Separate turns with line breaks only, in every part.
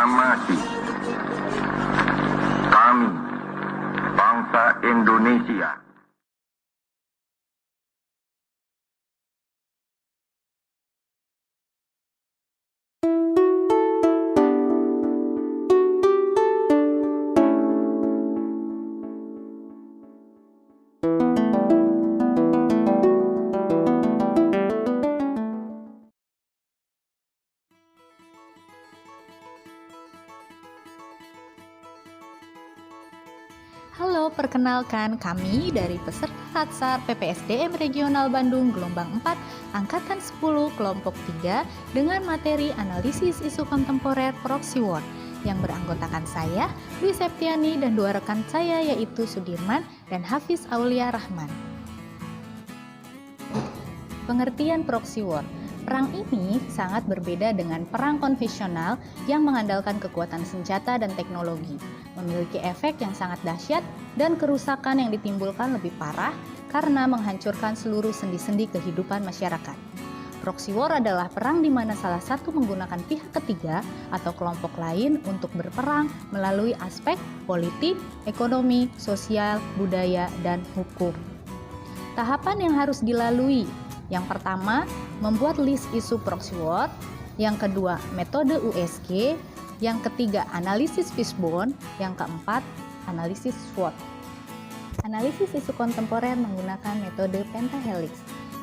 proklamasi kami, bangsa Indonesia.
Halo, perkenalkan kami dari peserta Latsar PPSDM Regional Bandung Gelombang 4 Angkatan 10 Kelompok 3 dengan materi analisis isu kontemporer proxy war yang beranggotakan saya, Dwi Septiani, dan dua rekan saya yaitu Sudirman dan Hafiz Aulia Rahman. Pengertian proxy war. Perang ini sangat berbeda dengan perang konvensional yang mengandalkan kekuatan senjata dan teknologi, memiliki efek yang sangat dahsyat dan kerusakan yang ditimbulkan lebih parah karena menghancurkan seluruh sendi-sendi kehidupan masyarakat. Proxy war adalah perang di mana salah satu menggunakan pihak ketiga atau kelompok lain untuk berperang melalui aspek politik, ekonomi, sosial, budaya, dan hukum. Tahapan yang harus dilalui. Yang pertama, membuat list isu proxy war. Yang kedua, metode USG. Yang ketiga, analisis fishbone. Yang keempat, analisis SWOT. Analisis isu kontemporer menggunakan metode pentahelix.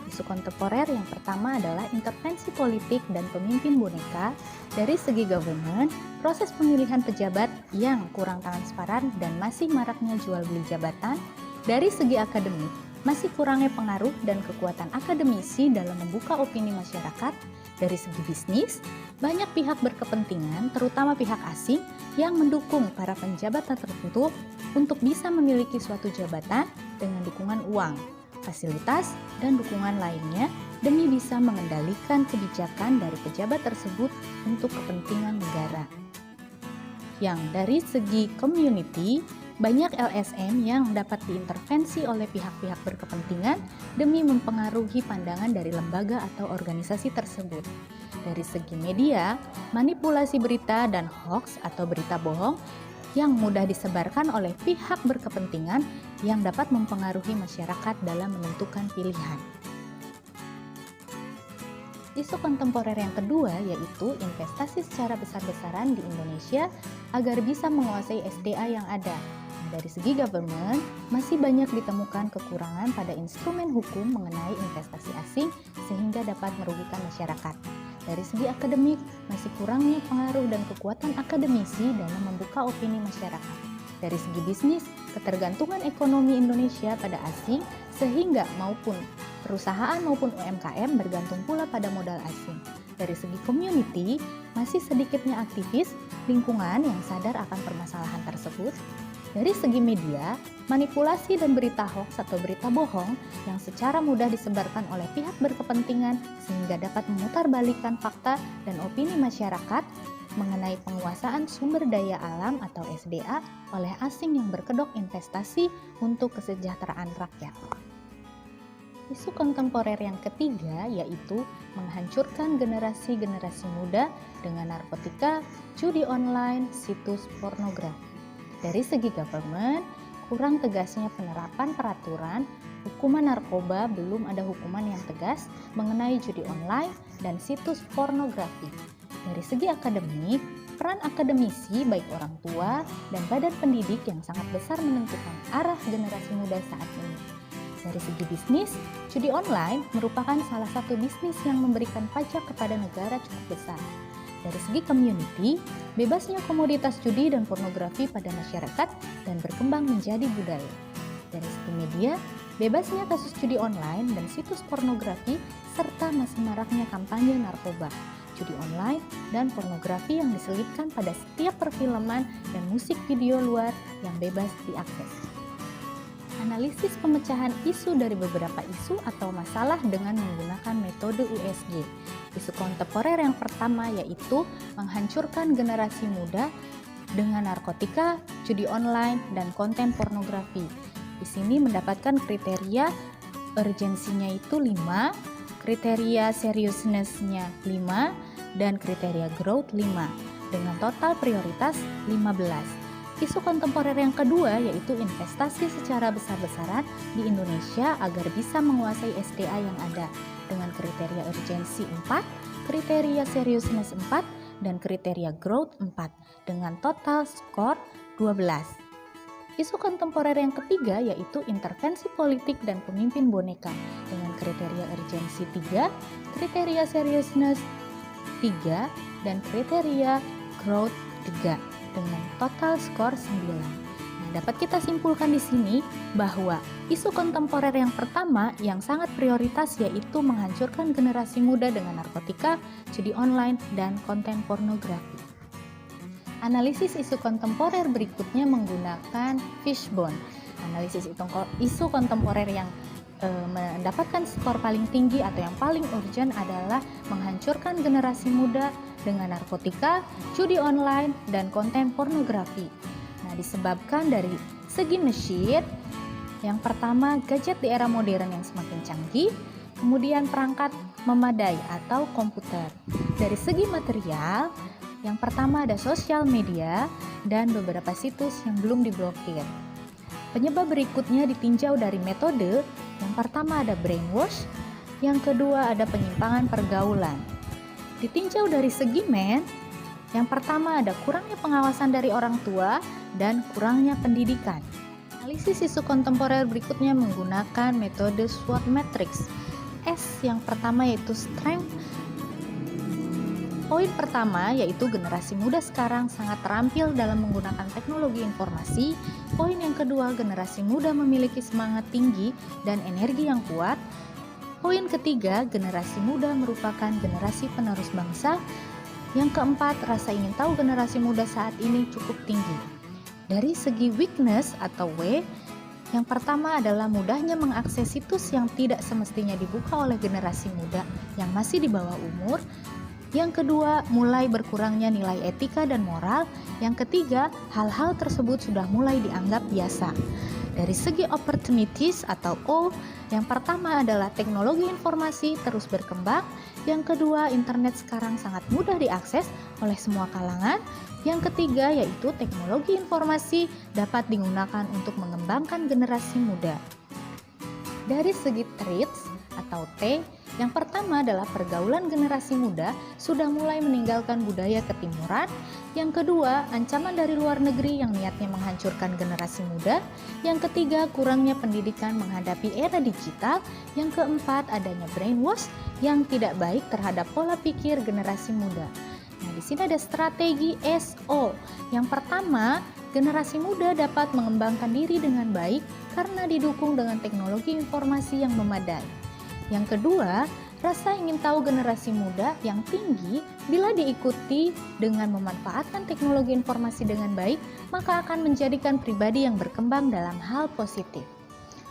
Isu kontemporer yang pertama adalah intervensi politik dan pemimpin boneka. Dari segi government, proses pemilihan pejabat yang kurang transparan dan masih maraknya jual beli jabatan. Dari segi akademik, masih kurangnya pengaruh dan kekuatan akademisi dalam membuka opini masyarakat. Dari segi bisnis, banyak pihak berkepentingan, terutama pihak asing, yang mendukung para penjabat tertentu untuk bisa memiliki suatu jabatan dengan dukungan uang, fasilitas, dan dukungan lainnya demi bisa mengendalikan kebijakan dari pejabat tersebut untuk kepentingan negara. Yang dari segi community, banyak LSM yang dapat diintervensi oleh pihak-pihak berkepentingan demi mempengaruhi pandangan dari lembaga atau organisasi tersebut. Dari segi media, manipulasi berita dan hoax atau berita bohong yang mudah disebarkan oleh pihak berkepentingan yang dapat mempengaruhi masyarakat dalam menentukan pilihan. Isu kontemporer yang kedua yaitu investasi secara besar-besaran di Indonesia agar bisa menguasai SDA yang ada. Dari segi government, masih banyak ditemukan kekurangan pada instrumen hukum mengenai investasi asing sehingga dapat merugikan masyarakat. Dari segi akademik, masih kurangnya pengaruh dan kekuatan akademisi dalam membuka opini masyarakat. Dari segi bisnis, ketergantungan ekonomi Indonesia pada asing sehingga maupun perusahaan maupun UMKM bergantung pula pada modal asing. Dari segi community, masih sedikitnya aktivis lingkungan yang sadar akan permasalahan tersebut. Dari segi media, manipulasi dan berita hoax atau berita bohong yang secara mudah disebarkan oleh pihak berkepentingan sehingga dapat memutarbalikkan fakta dan opini masyarakat mengenai penguasaan sumber daya alam atau SDA oleh asing yang berkedok investasi untuk kesejahteraan rakyat. Isu kontemporer yang ketiga yaitu menghancurkan generasi-generasi muda dengan narkotika, judi online, situs pornografi. Dari segi government, kurang tegasnya penerapan peraturan, hukuman narkoba belum ada hukuman yang tegas mengenai judi online dan situs pornografi. Dari segi akademik, peran akademisi baik orang tua dan badan pendidik yang sangat besar menentukan arah generasi muda saat ini. Dari segi bisnis, judi online merupakan salah satu bisnis yang memberikan pajak kepada negara cukup besar. Dari segi community, bebasnya komoditas judi dan pornografi pada masyarakat dan berkembang menjadi budaya. Dari segi media, bebasnya kasus judi online dan situs pornografi serta masih maraknya kampanye narkoba, judi online, dan pornografi yang diselipkan pada setiap perfilman dan musik video luar yang bebas diakses. Analisis pemecahan isu dari beberapa isu atau masalah dengan menggunakan metode USG. Isu kontemporer yang pertama yaitu menghancurkan generasi muda dengan narkotika, judi online, dan konten pornografi. Di sini mendapatkan kriteria urgensinya itu 5, kriteria seriousness-nya 5, dan kriteria growth 5. dengan total prioritas 15. Isu kontemporer yang kedua yaitu investasi secara besar-besaran di Indonesia agar bisa menguasai SDA yang ada dengan kriteria urgensi 4, kriteria seriousness 4, dan kriteria growth 4 dengan total skor 12. Isu kontemporer yang ketiga yaitu intervensi politik dan pemimpin boneka dengan kriteria urgensi 3, kriteria seriousness 3, dan kriteria growth 3 dengan total skor 9. Nah, dapat kita simpulkan di sini bahwa isu kontemporer yang pertama yang sangat prioritas yaitu menghancurkan generasi muda dengan narkotika, judi online, dan konten pornografi. Analisis isu kontemporer berikutnya menggunakan Fishbone. Analisis isu kontemporer yang mendapatkan skor paling tinggi atau yang paling urgent adalah menghancurkan generasi muda dengan narkotika, judi online, dan konten pornografi. Nah, disebabkan dari segi mesin, yang pertama gadget di era modern yang semakin canggih, kemudian perangkat memadai atau komputer. Dari segi material, yang pertama ada sosial media dan beberapa situs yang belum diblokir. Penyebab berikutnya ditinjau dari metode. Yang pertama ada brainwash, yang kedua ada penyimpangan pergaulan. Ditinjau dari segi yang pertama ada kurangnya pengawasan dari orang tua dan kurangnya pendidikan. Analisis isu kontemporer berikutnya menggunakan metode SWOT matrix. S yang pertama yaitu strength. Poin pertama yaitu generasi muda sekarang sangat terampil dalam menggunakan teknologi informasi. Poin yang kedua, generasi muda memiliki semangat tinggi dan energi yang kuat. Poin ketiga, generasi muda merupakan generasi penerus bangsa. Yang keempat, rasa ingin tahu generasi muda saat ini cukup tinggi. Dari segi weakness atau W, yang pertama adalah mudahnya mengakses situs yang tidak semestinya dibuka oleh generasi muda yang masih di bawah umur. Yang kedua, mulai berkurangnya nilai etika dan moral. Yang ketiga, hal-hal tersebut sudah mulai dianggap biasa. Dari segi opportunities atau O, yang pertama adalah teknologi informasi terus berkembang. Yang kedua, internet sekarang sangat mudah diakses oleh semua kalangan. Yang ketiga, yaitu teknologi informasi dapat digunakan untuk mengembangkan generasi muda. Dari segi traits atau T, yang pertama adalah pergaulan generasi muda sudah mulai meninggalkan budaya ketimuran. Yang kedua, ancaman dari luar negeri yang niatnya menghancurkan generasi muda. Yang ketiga, kurangnya pendidikan menghadapi era digital. Yang keempat, adanya brainwash yang tidak baik terhadap pola pikir generasi muda. Nah, di sini ada strategi SO. Yang pertama, generasi muda dapat mengembangkan diri dengan baik karena didukung dengan teknologi informasi yang memadai. Yang kedua, rasa ingin tahu generasi muda yang tinggi bila diikuti dengan memanfaatkan teknologi informasi dengan baik, maka akan menjadikan pribadi yang berkembang dalam hal positif.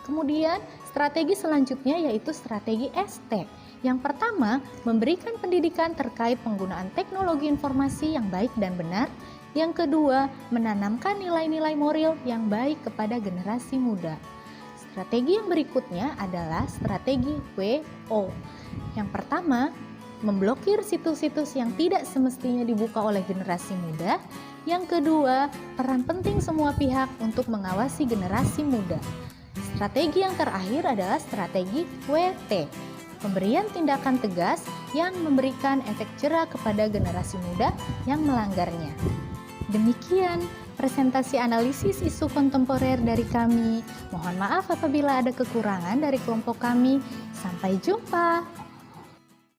Kemudian, strategi selanjutnya yaitu strategi ST. Yang pertama, memberikan pendidikan terkait penggunaan teknologi informasi yang baik dan benar. Yang kedua, menanamkan nilai-nilai moral yang baik kepada generasi muda. Strategi yang berikutnya adalah strategi WO. Yang pertama, memblokir situs-situs yang tidak semestinya dibuka oleh generasi muda. Yang kedua, peran penting semua pihak untuk mengawasi generasi muda. Strategi yang terakhir adalah strategi WT. Pemberian tindakan tegas yang memberikan efek jera kepada generasi muda yang melanggarnya. Demikian presentasi analisis isu kontemporer dari kami. Mohon maaf apabila ada kekurangan dari kelompok kami. Sampai jumpa.